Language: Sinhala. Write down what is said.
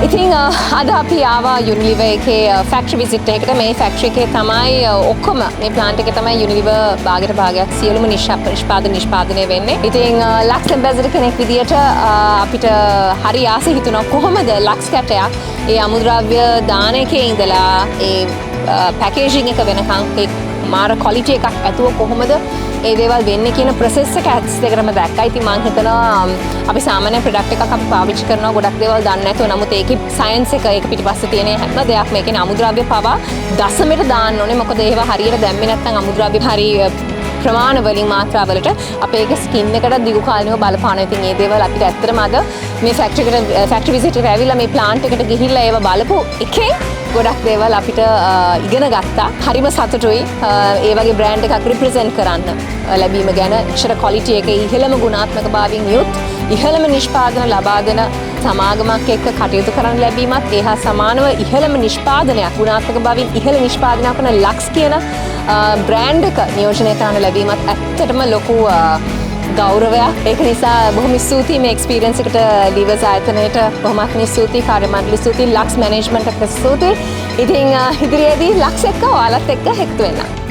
ඉතින් අද අපි ආවා Unilever එකේ ෆැක්ටරි විසිට් එකකට. මේ ෆැක්ටරි එකේ තමයි ඔක්කොම මේ ප්ලාන්ට් එකේ තමයි Unilever භාගයක් සියලුම නිෂ්පාදනය වෙන්නේ. ඉතින් ලක්ස් ඇම්බැසඩර් කෙනෙක් විදියට අපිට හරි ආස හිතුණා කොහොමද ලක්ස් කැටයක් ඒ අමුද්‍රව්‍ය දාන එකේ ඉඳලා ඒ පැකේජින් එක වෙනකන් ඒ මාර ක්වොලිටි එකක් ඇතුව කොහොමද ඒ දේවල් වෙන්නේ කියන ප්‍රොසෙස් එක ඇස් දෙකටම දැක්කා. ඉතින් මම හිතනවා අපි සාමාන්‍ය ප්‍රොඩක්ට් එකක් අපි පාවිච්චි කරනවා ගොඩක් දේවල් දන්නේ නැතුව. නමුත් ඒකේ සයන්ස් එක ඒක පිටිපස්සේ තියෙන හැම දෙයක් මේකේ අමුද්‍රව්‍ය පවා දශමයට දාන්න ඕනේ. මොකද ඒවා හරියට දැම්මේ නැත්නම් අමුද්‍රව්‍ය හරි ප්‍රමාණ වලින් මාත්‍රාවලට අපේ ඒක ස්කින් එකට දිගු කාලිනව බලපානවා. ඉතින් මේ දේවල් අපිට ඇත්තටම අද මේ ෆැක්ටරි විසිට් එකට ඇවිල්ලා මේ ප්ලාන්ට් එකට ගිහිල්ලා ඒව බලපු එකේ ගොඩක් දේවල් අපිට ඉගෙන ගත්තා. හරිම සතුටුයි ඒ වගේ බ්‍රෑන්ඩ් එකක් රිප්‍රසන්ට් කරන්න ලැබීම ගැන. ඉච්ඡර ක්වොලිටි එකේ ඉහළම ගුණාත්මක භාවයෙන් යුත් ඉහළම නිෂ්පාදන ලබා දෙන සමාගමක් එක්ක කටයුතු කරන්න ලැබීමත් ඒ හා සමානව ඉහළම නිෂ්පාදනයක් ගුණාත්මක භාවයෙන් ඉහළ නිෂ්පාදනයක් වන ලක්ස් කියන බ්‍රෑන්ඩ් එක නියෝජනය කරන්න ලැබීමත් ඇත්තටම ලොකු ගෞරවයක්. ඒක නිසා බොහොම ස්තුතියි මේ එක්ස්පීරියන්ස් එකට ලිවර්ස් ආයතනයට බොහොමත් ස්තුතියි. කාර්ය මණ්ඩල ස්තුතියි. ලක්ස් මැනේජ්මන්ට් එකට ස්තුතියි. ඉතින් ඉදිරියේදී ලක්ස් එක්ක ඔයාලත් එක්ක එකතු වෙන්න.